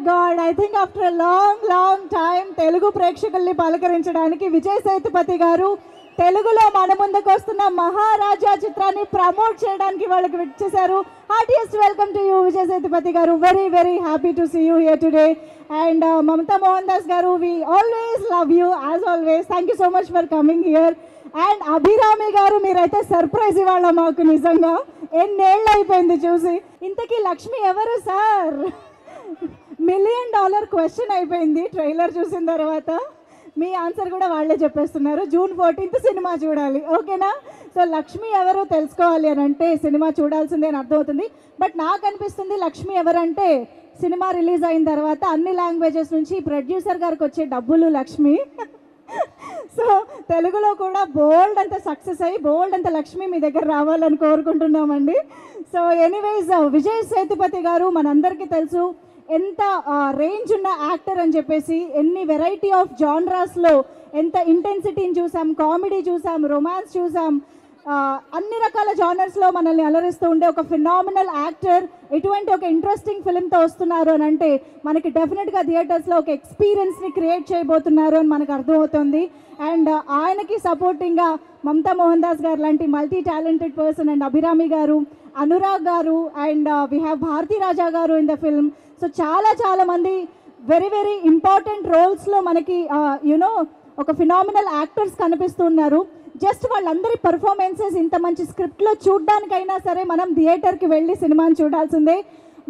God, I think after long time Telugu ప్రేక్షకుల్ని పలకరించడానికి విజయ్ సేతుపతి గారు తెలుగులో మన ముందుకు వస్తున్న మహారాజా చిత్రాన్ని ప్రమోట్ చేయడానికి వాళ్ళకి వచ్చేసారు. Heartiest welcome to you Vijay Sethupathi garu. Very happy to see you here today. And Mamta Mohandas garu, we always love you as always. Thank you so much for coming here. And Abhirami garu, మీరైతే సర్ప్రైజ్ ఇవాళ మాకు. నిజంగా ఎన్నేళ్ళు అయిపోయింది చూసి. ఇంతకీ లక్ష్మి ఎవరు సార్? $1 మిలియన్ క్వశ్చన్ అయిపోయింది ట్రైలర్ చూసిన తర్వాత. మీ ఆన్సర్ కూడా వాళ్ళే చెప్పేస్తున్నారు. June 14th సినిమా చూడాలి, ఓకేనా? సో లక్ష్మి ఎవరో తెలుసుకోవాలి అని అంటే సినిమా చూడాల్సిందే అని అర్థమవుతుంది. బట్ నాకు అనిపిస్తుంది లక్ష్మి ఎవరంటే సినిమా రిలీజ్ అయిన తర్వాత అన్ని లాంగ్వేజెస్ నుంచి ప్రొడ్యూసర్ గారికి వచ్చే డబ్బులు లక్ష్మి. సో తెలుగులో కూడా బోల్డ్ అంత సక్సెస్ అయ్యి బోల్డ్ అంత లక్ష్మి మీ దగ్గర రావాలని కోరుకుంటున్నామండి. సో ఎనీవేస్, విజయ్ సేతుపతి గారు మనందరికీ తెలుసు ఎంత రేంజ్ ఉన్న యాక్టర్ అని చెప్పేసి. ఎన్ని వెరైటీ ఆఫ్ జానరాస్లో ఎంత ఇంటెన్సిటీని చూసాం, కామెడీ చూసాం, రొమాన్స్ చూసాం, అన్ని రకాల జానర్స్లో మనల్ని అలరిస్తూ ఉండే ఒక ఫినామినల్ యాక్టర్. ఎటువంటి ఒక ఇంట్రెస్టింగ్ ఫిల్మ్తో వస్తున్నారు అని అంటే మనకి డెఫినెట్గా థియేటర్స్లో ఒక ఎక్స్పీరియన్స్ని క్రియేట్ చేయబోతున్నారు అని మనకు అర్థమవుతుంది. అండ్ ఆయనకి సపోర్టింగ్గా మమతా మోహన్ దాస్ గారు లాంటి multi talented person, and Abhirami గారు, అనురాగ్ గారు, అండ్ వీ హ్యావ్ భారతీ రాజా గారు ఇన్ ద ఫిల్మ్. సో చాలా మంది వెరీ ఇంపార్టెంట్ రోల్స్లో మనకి యునో ఒక ఫినామినల్ యాక్టర్స్ కనిపిస్తున్నారు. జస్ట్ వాళ్ళందరి పర్ఫార్మెన్సెస్ ఇంత మంచి స్క్రిప్ట్లో చూడడానికైనా సరే మనం థియేటర్కి వెళ్ళి సినిమాని చూడాల్సిందే.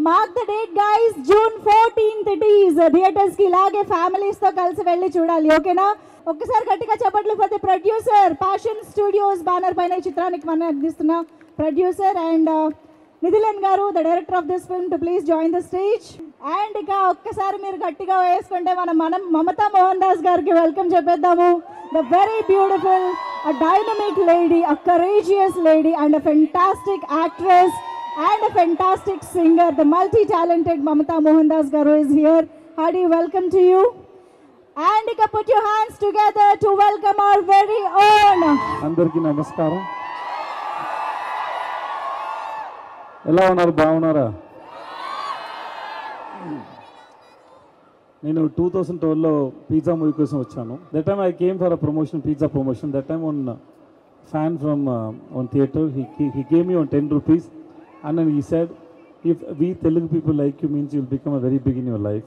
Mark the date guys, June 14th it is. థియేటర్స్కి ఇలాగే ఫ్యామిలీస్తో కలిసి వెళ్ళి చూడాలి, ఓకేనా? ఒక్కసారి గట్టిగా చెప్పట్లు for the producer, passion studios banner పైన ఈ చిత్రానికి మనం అందిస్తున్న producer and Nithilan garu, the director of this film, to please join the stage. And ఇక ఒక్కసారి మీరు గట్టిగా వేసుకుంటే మనం మమతా మోహన్ దాస్ గారికి వెల్కమ్ చెప్పేద్దాము. The very beautiful, a dynamic lady, a courageous lady, and a fantastic actress and a fantastic singer. The multi-talented Mamata Mohandas Garu is here. Hearty welcome to you. And you can put your hands together to welcome our very own. Andarki namaskaram. ఎలా ఉన్నారు? బాగున్నారా? నేను 2012లో pizza movie కోసం వచ్చాను. That time I came for a promotion, pizza promotion. That time one fan from one theatre, he gave me on 10 rupees and then he said, if we Telugu people like you means you'll become a very big in your life.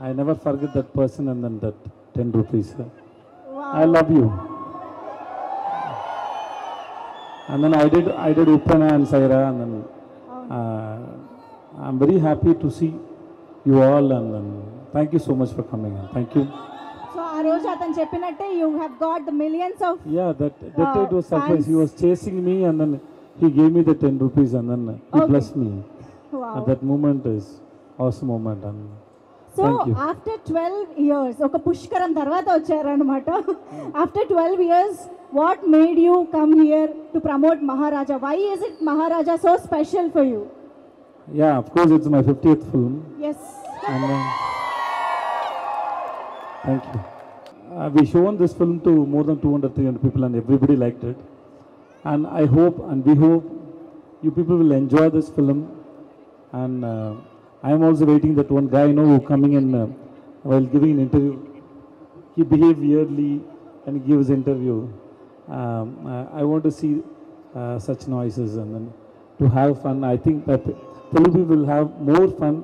I never forget that person and then that 10 rupees. Wow. I love you. And then I did Uppana and Saira, and then I'm very happy to see you all, and then thank you so much for coming. Thank you. So ఆ రోజు అతను చెప్పినట్టే you have got the millions of that it was surprise. He was chasing me and then he gave me the 10 rupees and then he blessed me. Wow. And that moment is awesome moment. And so after 12 years ఒక పుష్కరం తర్వాత వచ్చారన్నమాట. After 12 years, what made you come here to promote Maharaja? Why is it Maharaja so special for you? Yeah, of course it's my 50th film. Yes. And thank you. We shown this film to more than 200-300 people and everybody liked it. And I hope and we hope you people will enjoy this film. And I am also waiting that one guy I know who coming in while giving an interview. He behaved weirdly and he gives interview. I want to see such noises and then to have fun. I think that Telugu people will have more fun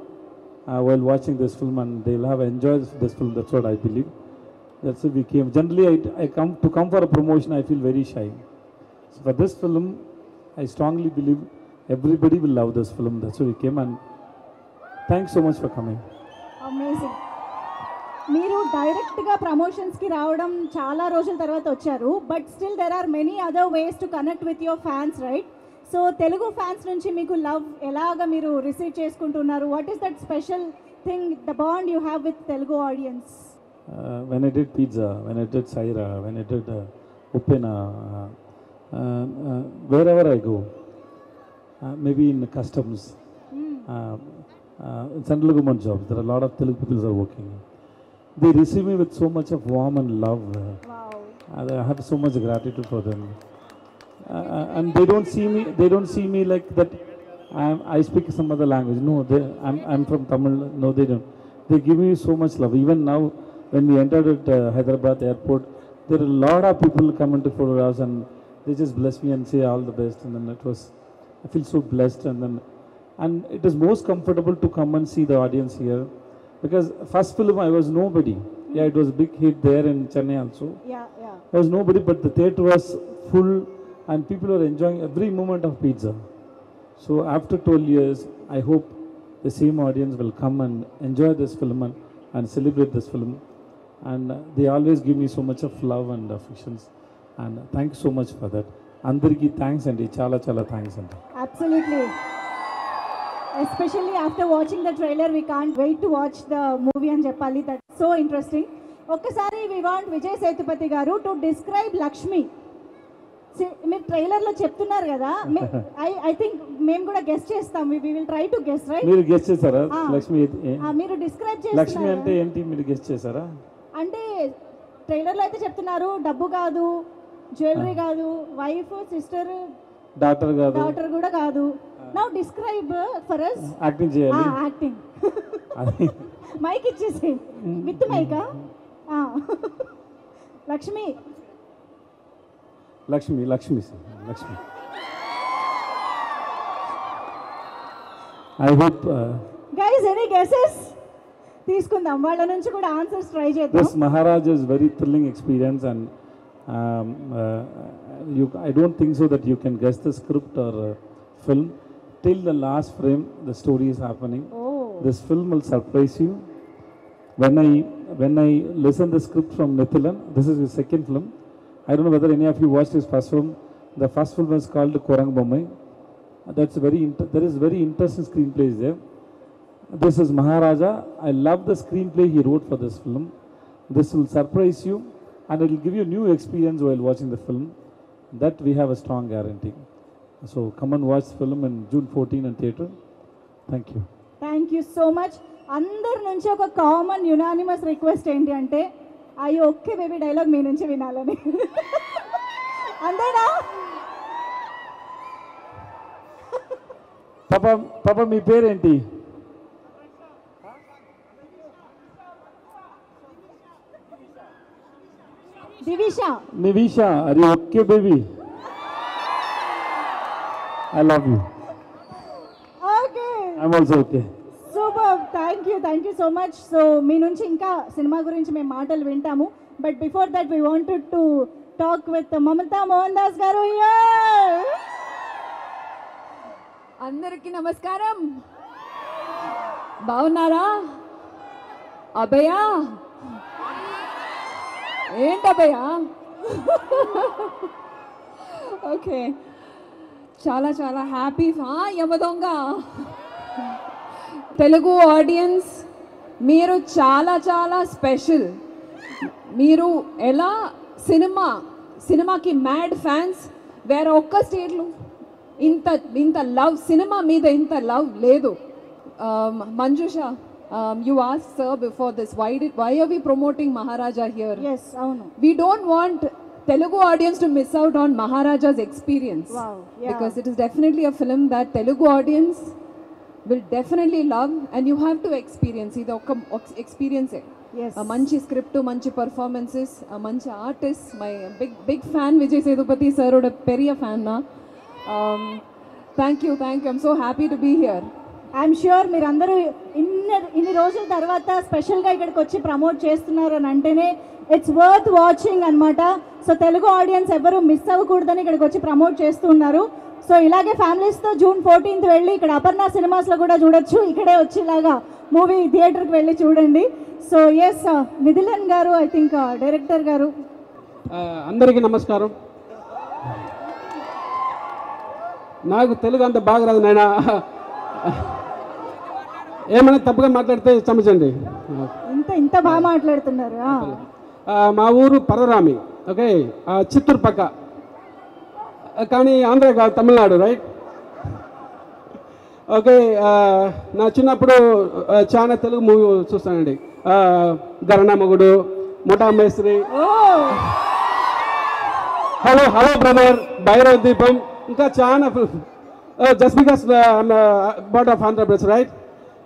while watching this film and they will have enjoyed this film. That's what I believe. That's why we came. Generally, I come for a promotion. I feel very shy. So for this film, I strongly believe everybody will love this film. That's why we came. And thanks so much for coming. Amazing. మీరు డైరెక్ట్గా ప్రమోషన్స్కి రావడం చాలా రోజుల తర్వాత వచ్చారు. But still there are many other ways to connect with your fans, right? So Telugu fans నుంచి మీకు love ఎలాగ మీరు రిసీవ్ చేసుకుంటున్నారు? What is that special thing, the bond you have with Telugu audience? When I did Pizza, when I did Saira, when I did Uppena, wherever I go, maybe in customs, in central government jobs, there are a lot of Telugu people who are working. They receive me with so much of warm and love. Wow. I have so much gratitude for them. And they don't see me like that I speak some other language. No, I'm from Tamil. No, they don't. they give me so much love. Even now, when we entered at Hyderabad airport, there are a lot of people coming to photographs, and they just bless me and say all the best. And then I feel so blessed. And it is most comfortable to come and see the audience here, because first film I was nobody. Yeah, it was a big hit there in Chennai also. Yeah, yeah. I was nobody, but the theatre was full, and people were enjoying every moment of pizza. So after 12 years, I hope the same audience will come and enjoy this film and celebrate this film. And they always give me so much of love and affections. And thank you so much for that. Andariki thanks and chala chala thanks and. Absolutely. Especially after watching the trailer, we can't wait to watch the movie and Jappali. That's so interesting. Okkasari we want Vijay Sethupathi garu to describe Lakshmi. మీరు ట్రైలర్లో చెప్తున్నారు కదా, I think మేము కూడా guess చేస్తాం. We will try to guess, right? మీరు guess చేశారా? లక్ష్మి మీరు డిస్క్రైబ్ చేస్తున్నారు. లక్ష్మి అంటే ఏంటి మీరు గెస్ట్ చేశారా? అంటే ట్రైలర్లో అయితే చెప్తున్నారు డబ్బు కాదు, జ్యువెలరీ కాదు, వైఫ్, సిస్టర్, డాటర్ కూడా కాదు. Now describe for us. Acting చేయాలి. యాక్టింగ్ మైక్ ఇచ్చేసి with mica. Lakshmi. I hope guys, any guesses? తీసుకుందాం వాళ్ళ నుంచి కూడా ఆన్సర్స్ ట్రై చేద్దాం. This Maharaj is very thrilling experience, and I don't think so that you can guess the script or film till the last frame. The story is happening. This film will surprise you. When I listen the script from Nithilan, this is his second film. I don't know whether any of you watched his first film. The first film was called Korang Bommai. That's there is very interesting screenplays there. This is Maharaja. I love the screenplay he wrote for this film. This will surprise you, and it will give you a new experience while watching the film. That we have a strong guarantee. So come and watch the film in June 14 in theatre. Thank you. Thank you so much. అందరి నుంచి ఒక common unanimous request ఏంటి అంటే, అయ్యో okay baby dialogue మీ నుంచి వినాలని. అంతేనా? పాప మీ పేరేంటి? నివిషా. అరే okay baby, I love you. Okay. I'm also okay. Super. Thank you so much. So మీ నుంచి ఇంకా సినిమా గురించి మేము మాటలు వింటాము. But before that we wanted to talk with Mamata Mohandas గారు. అందరికీ నమస్కారం. బాగున్నారా? అభయ ఏంటభయ? ఓకే, చాలా చాలా హ్యాపీ. యమదొంగ తెలుగు ఆడియన్స్, మీరు చాలా చాలా స్పెషల్. మీరు ఎలా సినిమాకి మ్యాడ్ ఫ్యాన్స్. వేరే ఒక్క స్టేట్లో ఇంత లవ్, సినిమా మీద ఇంత లవ్ లేదు. Manjusha, you asked sir before this, why are we promoting Maharaja here? Yes, avunu. We don't want Telugu audience to miss out on Maharaja's experience. Wow, yeah. Because it is definitely a film that Telugu audience will definitely love, and you have to experience it. Experience it. Yes. A manchi script, manchi performances, a manchi artist. My big fan Vijay Sethupathi sir, oda periya fan na. Thank you. I'm so happy to be here. I'm sure మీరందరూ ఇన్ని రోజుల తర్వాత స్పెషల్గా ఇక్కడికి వచ్చి promote చేస్తున్నారు అని అంటేనే ఇట్స్ వర్త్ వాచింగ్ అనమాట. సో తెలుగు ఆడియన్స్ ఎవరు మిస్ అవ్వకూడదని ఇక్కడికి వచ్చి ప్రమోట్ చేస్తూ ఉన్నారు. సో ఇలాగే ఫ్యామిలీస్తో June 14th వెళ్ళి ఇక్కడ అపర్ణ సినిమాస్లో కూడా చూడొచ్చు. ఇక్కడే వచ్చి ఇలాగా మూవీ థియేటర్కి వెళ్ళి చూడండి. సో ఎస్, నిధిలన్ గారు, ఐ థింక్ డైరెక్టర్ గారు. అందరికీ నమస్కారం. నాకు తెలుగు అంత బాగా రాదు నాయన, ఏమైనా తప్పుగా మాట్లాడితే క్షమించండి. ఇంత బాగా మాట్లాడుతున్నారు. మా ఊరు పరరామి, ఓకే, చిత్తూరు పక్క, కానీ ఆంధ్ర కాదు, తమిళనాడు, రైట్? ఓకే, నా చిన్నప్పుడు చాలా తెలుగు మూవీ చూస్తానండి. గరణ మొగుడు, ముఠా మేస్త్రి, హలో బ్రదర్, భైరవ దీపం, ఇంకా చాలా. Just because I'm part of Andhra Pradesh, right?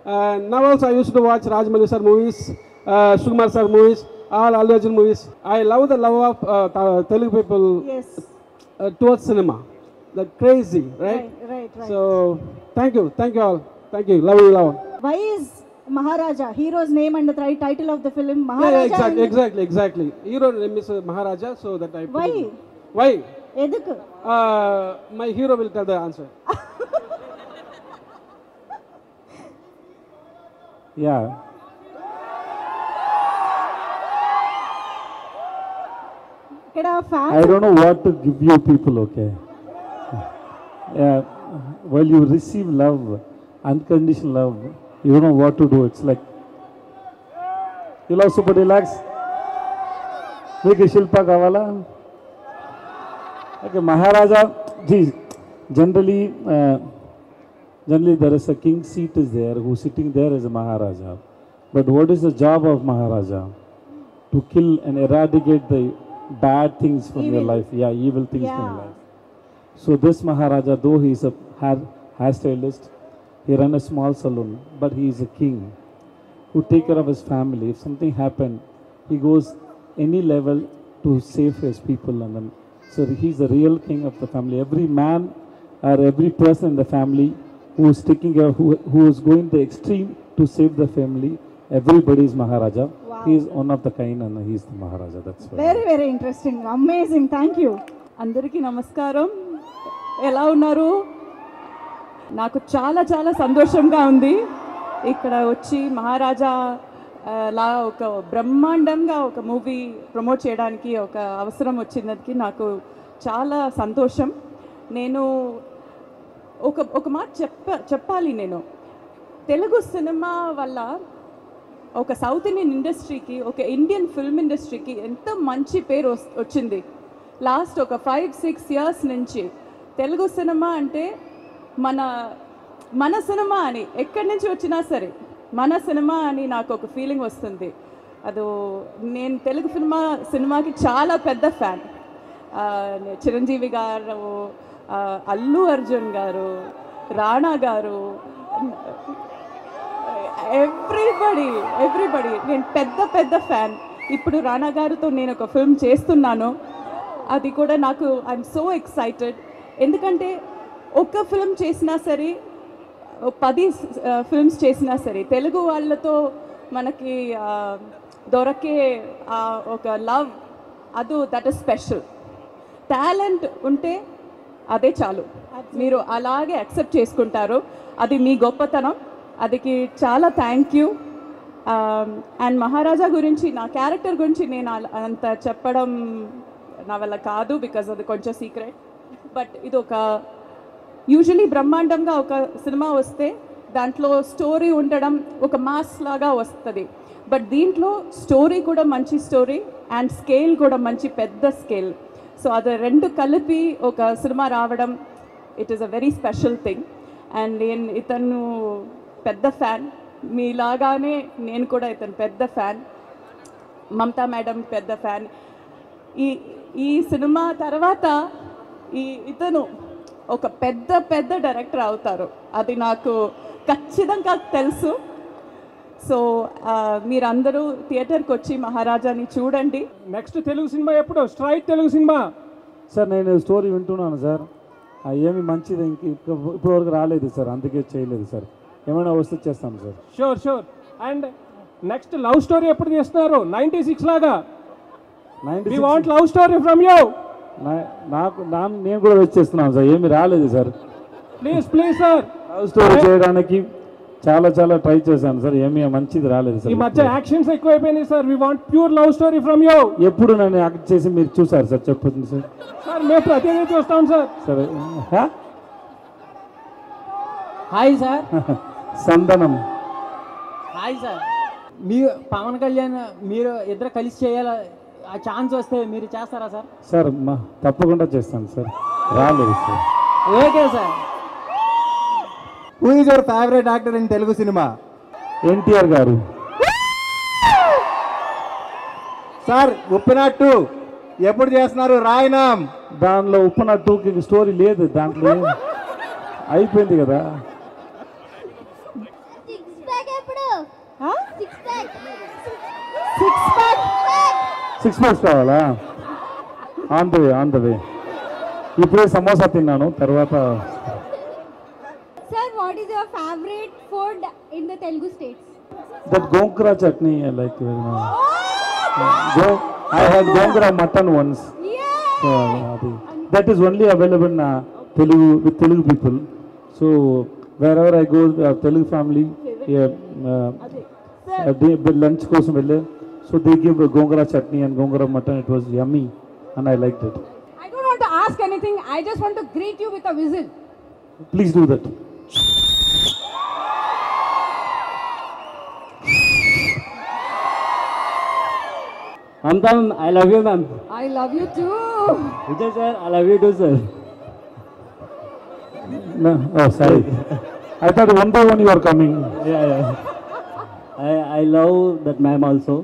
Now also I used to watch Rajmouli sir movies, Sukumar sir movies, all Allu Arjun movies. I love the love of Telugu people Yes. Towards cinema. The crazy, right? Right. So thank you all. Thank you. Love you. Why is Maharaja hero's name and the title of the film Yeah, Maharaja? exactly. Hero name is Maharaja, so that I. Why? Why? Eduku. My hero will tell the answer. Yeah. ఇక్కడ I fans don't know what to give you people, okay? Yeah, while you receive love, unconditional love, you don't know what to do. It's like, you love super deluxe? మీకు శిల్ప కావాలా? Okay, Maharaja, gee, generally there is a king seat is there, who's sitting there as a Maharaja. But what is the job of Maharaja? To kill and eradicate the bad things from your Evil. life. Yeah, evil things from your Yeah. life. So this Maharaja, though he is a hairstylist, he runs a small salon, but he is a king who take care of his family. If something happened, he goes any level to save his people. And then, so he's the real king of the family. Every man or every person in the family who is taking care, who is going the extreme to save the family, everybody is Maharaja. Wow. He is one of the kind and he is the Maharaja. That's why. Very interesting, amazing. Thank you. అందరికీ నమస్కారం. ఎలా ఉన్నారు? నాకు చాలా చాలా సంతోషంగా ఉంది ఇక్కడ వచ్చి మహారాజా లా ఒక బ్రహ్మాండంగా ఒక మూవీ ప్రమోట్ చేయడానికి ఒక అవసరం వచ్చినందుకు నాకు చాలా సంతోషం. నేను ఒక మాట చెప్పాలి. నేను తెలుగు సినిమా వల్ల ఒక సౌత్ ఇండియన్ ఇండస్ట్రీకి, ఒక ఇండియన్ ఫిల్మ్ ఇండస్ట్రీకి ఎంత మంచి పేరు వచ్చింది. లాస్ట్ ఒక 5-6 ఇయర్స్ నుంచి తెలుగు సినిమా అంటే మన సినిమా అని, ఎక్కడి నుంచి వచ్చినా సరే మన సినిమా అని నాకు ఒక ఫీలింగ్ వస్తుంది. నేను తెలుగు సినిమాకి చాలా పెద్ద ఫ్యాన్. చిరంజీవి గారు, అల్లు అర్జున్ గారు, రాణా గారు, ఎవ్రీబడి నేను పెద్ద ఫ్యాన్. ఇప్పుడు రాణా గారితో నేను ఒక ఫిల్మ్ చేస్తున్నాను. అది కూడా నాకు ఐఎమ్ సో ఎక్సైటెడ్. ఎందుకంటే ఒక ఫిల్మ్ చేసినా సరే, 10 ఫిల్మ్స్ చేసినా సరే, తెలుగు వాళ్ళతో మనకి దొరకే ఒక love, that is special. Talent ఉంటే అదే చాలు, మీరు అలాగే యాక్సెప్ట్ చేసుకుంటారు. అది మీ గొప్పతనం. అదికి చాలా థ్యాంక్ యూ. అండ్ మహారాజా గురించి, నా క్యారెక్టర్ గురించి నేను అంత చెప్పడం నా వల్ల కాదు, బికాజ్ అది కొంచెం సీక్రెట్. బట్ ఇది ఒక యూజువలీ బ్రహ్మాండంగా ఒక సినిమా వస్తే దాంట్లో స్టోరీ ఉండడం ఒక మాస్ లాగా వస్తుంది. బట్ దీంట్లో స్టోరీ కూడా మంచి స్టోరీ అండ్ స్కేల్ కూడా మంచి పెద్ద స్కేల్. సో అది రెండు కలిపి ఒక సినిమా రావడం, it is a very special thing. And నేను ఇతను పెద్ద ఫ్యాన్, మీలాగానే నేను కూడా ఇతను పెద్ద ఫ్యాన్. మమతా మేడం పెద్ద ఫ్యాన్. ఈ సినిమా తర్వాత ఇతను ఒక పెద్ద డైరెక్టర్ అవుతారు, అది నాకు ఖచ్చితంగా తెలుసు. సో మీరందరూ థియేటర్కి వచ్చి మహారాజాని చూడండి. నెక్స్ట్ తెలుగు సినిమా ఎప్పుడు? Straight Telugu cinema. సార్ నేను స్టోరీ వింటున్నాను సార్, ఏమి మంచిది ఇప్పటివరకు రాలేదు సార్, అందుకే చేయలేదు సార్. ఏమైనా వస్తే చేస్తాం sir. Sure. And next love story ఎప్పుడు చేస్తున్నారు? 96 లాగా. We want love story from you. నేను కూడా వచ్చేస్తున్నాను సార్, ఏమి రాలేదు sir. Please sir. Love story చేయడానికి చాలా ట్రై చేశాను సార్, ఏమీ మంచిది రాలేదు సార్. ఈ మధ్య యాక్షన్స్ ఎక్కువైపోయినాయి sir. We want pure love story from you. ఎప్పుడు నన్ను యాక్ట్ చేసి మీరు చూసారు సార్? చెప్పండి సార్. సార్ మేము ప్రతిదీ చూస్తాం సార్. సరే. Hi sir. సందనం. Hi sir. మీరు పవన్ కళ్యాణ్ మీరు ఇద్దరు కలిసి చేయాల, ఆ ఛాన్స్ వస్తే మీరు చేస్తారా సార్? సార్ తప్పకుండా చేస్తాను సార్, రాలేదు sir. Okay sir. Who is your favourite actor in Telugu cinema? NTR గారు. సార్ ఉప్పినట్టు ఎప్పుడు చేస్తున్నారు? రాయనాం. దానిలో ఉప్పున 2కి స్టోరీ లేదు, దాంట్లో అయిపోయింది కదా. Six pack. 6 packs కావాలా? On the way. ఇప్పుడే సమోసా తిన్నాను, తర్వాత Sir, what is your favorite food in the Telugu states? that gongura chutney I like very much. I had gongura mutton once. So, that is only available in Telugu with Telugu people. So wherever I go, Telugu family, lunch kosam velle. So they give gongura chutney and gongura mutton. It was yummy, and I liked it. I don't want to ask anything. I just want to greet you with a whistle. Please do that. Amtan, I love you, ma'am. I love you too. Vijay sir, I love you too, sir. No, oh, sorry. I thought one by one you are coming. Yeah. I love that ma'am also.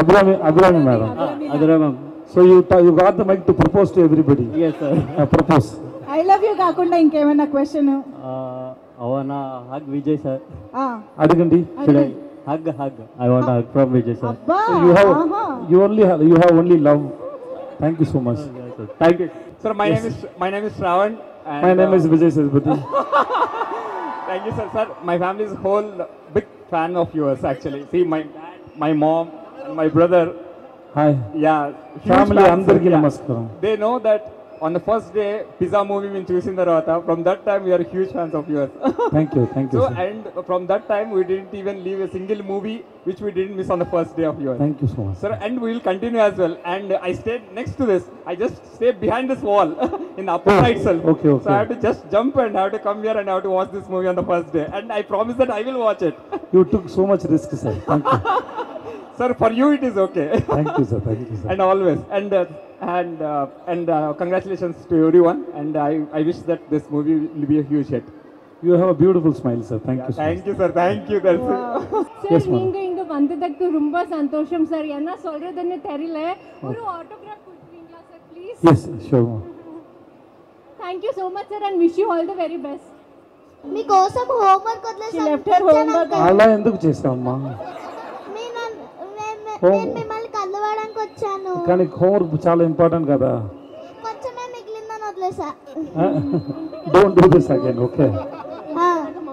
Abhrami madam. Adura ma'am. So you got the mic to propose to everybody. Yes, sir. Propose. I love you కాకుండా ఇంకేమైనా question? I wanna hug Vijay sir. అడగండి. Should I hug? I want a hug from Vijay sir. అబ్బా, So you have only love. Thank you so much. Yes, sir. Thank you. Sir, my name is Shravan. And, My name is Vijay Sethupathi. Thank you, sir. Sir, my family is whole big fan of yours. Actually, see my dad, my mom, and my brother. Hi. Yeah, huge Family fans, sir. అందరికీ Yeah. నమస్కారం. They know that on the first day, Pizza movie we choosing the Rata. From that time, we are huge fans of yours. Thank you. So, Sir. and from that time, we didn't even leave a single movie which we didn't miss on the first day of yours. Thank you so much. Sir, and we will continue as well. And I stayed next to this. I just stayed behind this wall in the upper right itself. Okay. So I have to just jump and have to come here and have to watch this movie on the first day. And I promise that I will watch it. You took so much risk, sir. Thank you. Sir, for you it is okay. Thank you, sir. And always. And congratulations to everyone. And I wish that this movie will be a huge hit. You have a beautiful smile, sir. Thank you so much. Thank you, sir. Thank you. That's it. Sir, Yes, ma'am. நீங்க வந்ததுக்கு ரொம்ப சந்தோஷம் sir. என்ன சொல்றதுன்னு தெரியல. ஒரு autograph கொடுப்பீங்களா sir please? Yes, sure. Thank you so much sir and wish you all the very best. మీకోసం homework She left her homework. అలా ఎందుకు చేసావమ్మా? నేను మిమ్మల్ని కలవడానికి వచ్చాను. కానీ హోంవర్క్ చాలా ఇంపార్టెంట్ కదా. కొంచెమే మిగిలిందని వదిలేసా. Don't do this again, okay?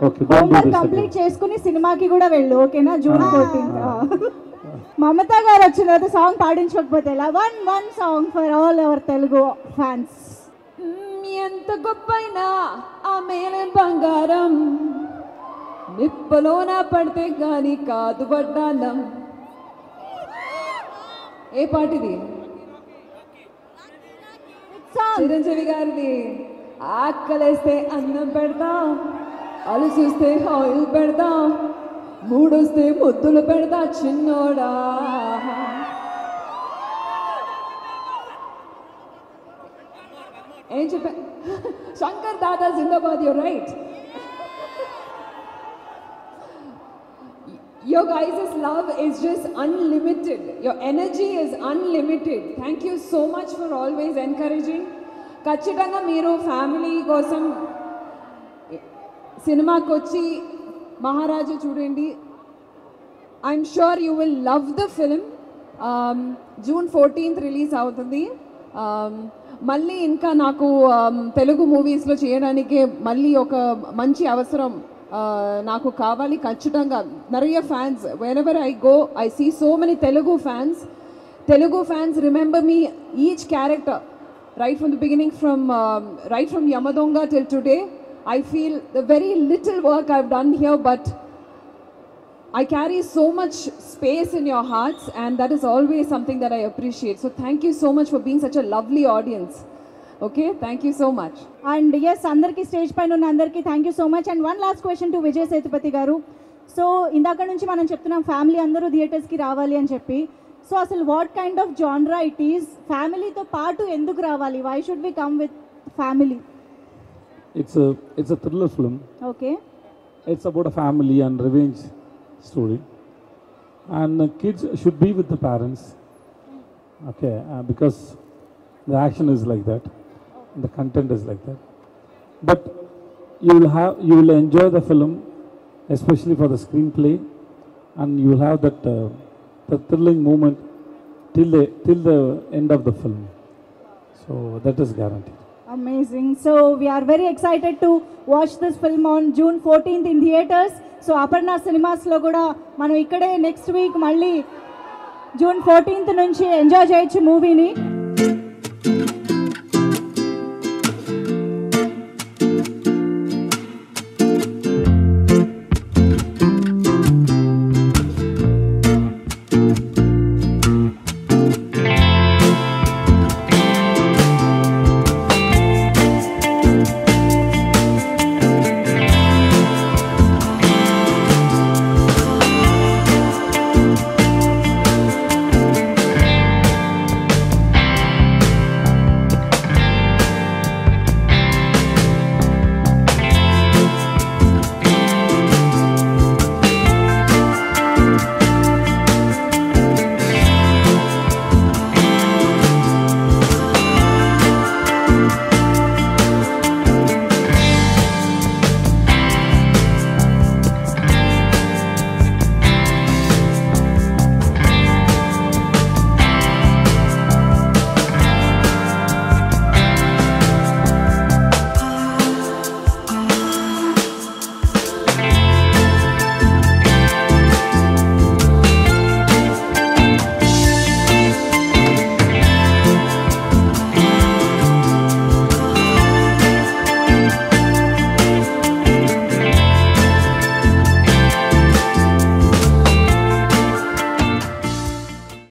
Okay, don't do homework this complete again. చేసుకుని సినిమాకి కూడా వెళ్ళు, ఓకేనా? June 14th. మమత గారు వచ్చిన తర్వాత సాంగ్ పాడించకపోతే ఎలా? One song for all our Telugu fans. ఎంత గొప్పైనా ఆ మేలే బంగారం, నిప్పలోన పడితే గాని కాదు వడ్డానం. ఏ పాటిది? చిరంజీవి గారిది. ఆకలేస్తే అన్నం పెడతాం, అలసిస్తే ఆయిల్ పెడతాం, మూడొస్తే ముద్దులు పెడతా చిన్నోడా. ఏం చెప్పా? శంకర్ దాదా జిందాబాద్. You're right. Your guys' love is just unlimited. Your energy is unlimited. Thank you so much for always encouraging. ఖచ్చితంగా మీరు ఫ్యామిలీ కోసం సినిమాకి వచ్చి మహారాజు చూడండి. I'm sure you will love the film. June 14th release అవుతుంది. మళ్ళీ ఇంకా నాకు తెలుగు మూవీస్లో చేయడానికి మళ్ళీ ఒక మంచి అవసరం నాకు కావాలి ఖచ్చితంగా. நிறைய fans, wherever I go I see so many Telugu fans remember me, each character right from the beginning, right from Yamadonga till today. I feel the very little work I've done here, but I carry so much space in your hearts, and that is always something that I appreciate. So thank you so much for being such a lovely audience. Okay, thank you so much. And yes, అందరికీ stage పైన ఉన్న అందరికీ thank you so much. And one last question to Vijay Sethupathi garu. So ఇందాక నుంచి మనం చెప్తున్నాం family అందరూ థియేటర్స్కి రావాలి అని చెప్పి. సో అసలు what kind of genre it is? ఫ్యామిలీతో పాటు ఎందుకు రావాలి? Why should we come with family? It's a thriller film. Okay. It's about a family and revenge story. And kids should be with the parents. Okay, because the action is like that. The content is like that. But you will enjoy the film, especially for the screenplay and you will have that the thrilling moment till the end of the film. So that is guaranteed. Amazing. So we are very excited to watch this film on June 14th in theaters. So Aparna Cinemas లో కూడా మనం ఇక్కడే next week మళ్ళీ June 14th నుంచి enjoy చేయొచ్చు మూవీని.